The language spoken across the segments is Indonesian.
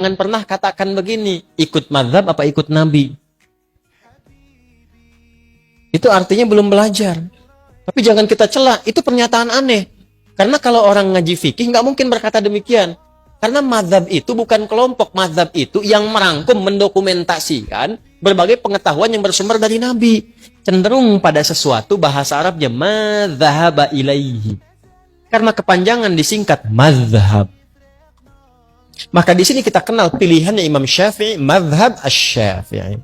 Jangan pernah katakan begini, ikut mazhab apa ikut Nabi. Itu artinya belum belajar. Tapi jangan kita cela, itu pernyataan aneh. Karena kalau orang ngaji fikih nggak mungkin berkata demikian. Karena mazhab itu bukan kelompok, mazhab itu yang merangkum, mendokumentasikan berbagai pengetahuan yang bersumber dari Nabi. Cenderung pada sesuatu bahasa Arabnya madzhaba ilaihi. Karena kepanjangan disingkat mazhab. Maka di sini kita kenal pilihannya Imam Syafi'i, mazhab asy-Syafi'i.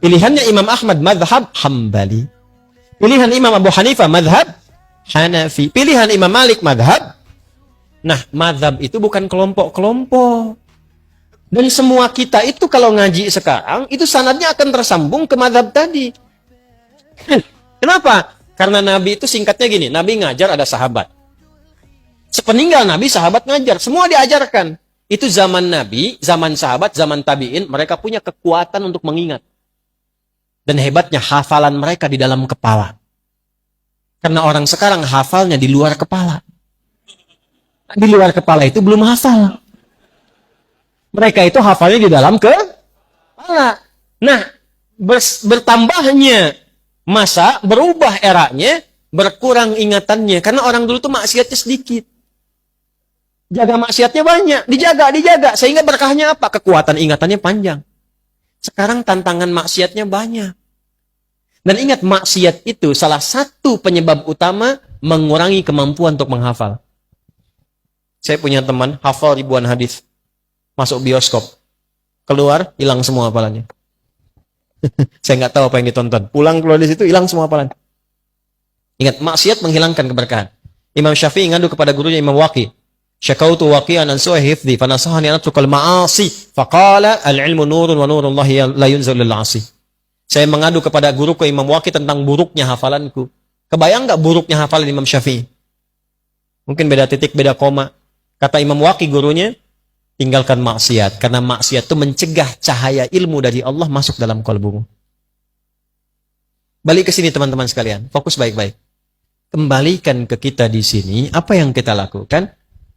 Pilihannya Imam Ahmad, mazhab Hambali. Pilihan Imam Abu Hanifah, mazhab Hanafi. Pilihan Imam Malik, mazhab. Nah, mazhab itu bukan kelompok-kelompok. Dan semua kita itu kalau ngaji sekarang, itu sanadnya akan tersambung ke mazhab tadi. Kenapa? Karena Nabi itu singkatnya gini, Nabi ngajar ada sahabat. Sepeninggal Nabi, sahabat ngajar. Semua diajarkan. Itu zaman Nabi, zaman sahabat, zaman tabi'in, mereka punya kekuatan untuk mengingat. Dan hebatnya hafalan mereka di dalam kepala. Karena orang sekarang hafalnya di luar kepala. Di luar kepala itu belum hafal. Mereka itu hafalnya di dalam kepala. Nah, bertambahnya masa, berubah eranya, berkurang ingatannya. Karena orang dulu tuh maksiatnya sedikit. Jaga maksiatnya banyak, dijaga. Sehingga berkahnya apa? Kekuatan ingatannya panjang. Sekarang tantangan maksiatnya banyak. Dan ingat, maksiat itu salah satu penyebab utama mengurangi kemampuan untuk menghafal. Saya punya teman, hafal ribuan hadis. Masuk bioskop. Keluar, hilang semua hafalannya. Saya nggak tahu apa yang ditonton. Pulang keluar di situ, hilang semua hafalan. Ingat, maksiat menghilangkan keberkahan. Imam Syafi'i ngadu kepada gurunya Imam Waqi. Syakautu waqi'an an su'i hifdzi fanasahani an atrukal ma'asi faqala al-ilmu nurun wa nurullahi la yunzal lil 'asi. Saya mengadu kepada guruku Imam Waqi tentang buruknya hafalanku. Kebayang enggak buruknya hafalan Imam Syafi'i? Mungkin beda titik, beda koma. Kata Imam Waqi gurunya, tinggalkan maksiat karena maksiat itu mencegah cahaya ilmu dari Allah masuk dalam kalbumu. Balik ke sini teman-teman sekalian, fokus baik-baik. Kembalikan ke kita di sini, apa yang kita lakukan?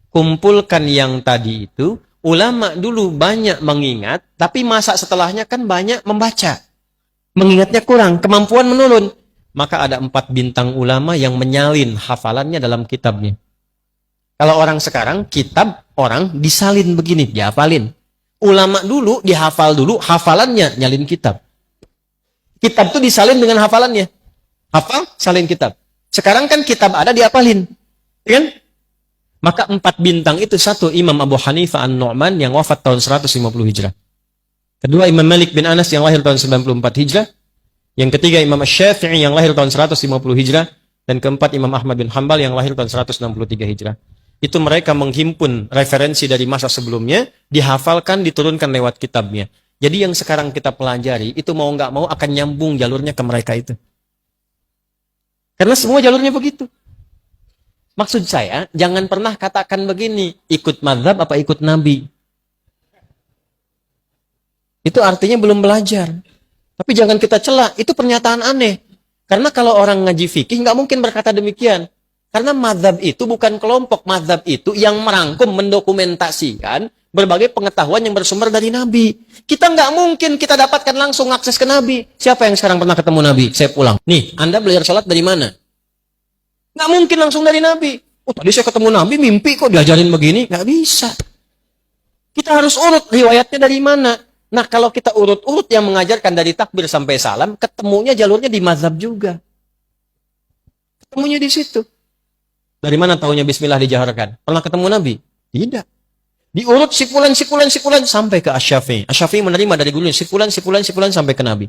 Kumpulkan yang tadi itu, ulama dulu banyak mengingat, tapi masa setelahnya kan banyak membaca. Mengingatnya kurang, kemampuan menurun. Maka ada 4 bintang ulama yang menyalin hafalannya dalam kitabnya. Kalau orang sekarang, kitab orang disalin begini, dihafalin. Ulama dulu dihafal dulu, hafalannya nyalin kitab. Kitab itu disalin dengan hafalannya. Hafal, salin kitab. Sekarang kan kitab ada, dihafalin. Ya kan? Maka 4 bintang itu, satu Imam Abu Hanifah An-Nu'man yang wafat tahun 150 Hijrah. Kedua Imam Malik bin Anas yang lahir tahun 94 Hijrah. Yang ketiga Imam Syafi'i yang lahir tahun 150 Hijrah. Dan keempat Imam Ahmad bin Hanbal yang lahir tahun 163 Hijrah. Itu mereka menghimpun referensi dari masa sebelumnya, dihafalkan, diturunkan lewat kitabnya. Jadi yang sekarang kita pelajari, itu mau nggak mau akan nyambung jalurnya ke mereka itu. Karena semua jalurnya begitu. Maksud saya, jangan pernah katakan begini, ikut mazhab apa ikut Nabi. Itu artinya belum belajar. Tapi jangan kita cela, itu pernyataan aneh. Karena kalau orang ngaji fikih, nggak mungkin berkata demikian. Karena mazhab itu bukan kelompok, mazhab itu yang merangkum, mendokumentasikan berbagai pengetahuan yang bersumber dari Nabi. Kita nggak mungkin kita dapatkan langsung akses ke Nabi. Siapa yang sekarang pernah ketemu Nabi? Saya pulang. Nih, Anda belajar salat dari mana? Nggak mungkin langsung dari Nabi. Oh, tadi saya ketemu Nabi, mimpi kok diajarin begini. Nggak bisa. Kita harus urut riwayatnya dari mana. Nah, kalau kita urut-urut yang mengajarkan dari takbir sampai salam, ketemunya jalurnya di mazhab juga. Ketemunya di situ. Dari mana taunya bismillah dijaharkan? Pernah ketemu Nabi? Tidak. Diurut sikulan sampai ke Asy-Syafi'i. Asy-Syafi'i menerima dari gurunya sikulan sampai ke Nabi.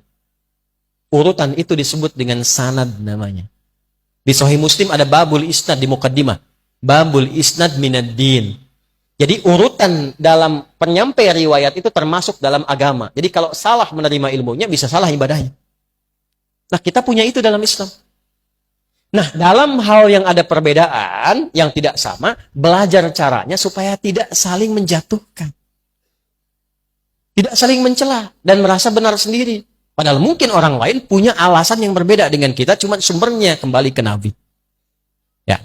Urutan itu disebut dengan sanad namanya. Di Sahih Muslim ada babul isnad di muqaddimah. Babul isnad minad din. Jadi urutan dalam penyampai riwayat itu termasuk dalam agama. Jadi kalau salah menerima ilmunya, bisa salah ibadahnya. Nah, kita punya itu dalam Islam. Nah, dalam hal yang ada perbedaan, yang tidak sama, belajar caranya supaya tidak saling menjatuhkan. Tidak saling mencela dan merasa benar sendiri. Padahal mungkin orang lain punya alasan yang berbeda dengan kita, cuma sumbernya kembali ke Nabi. Ya,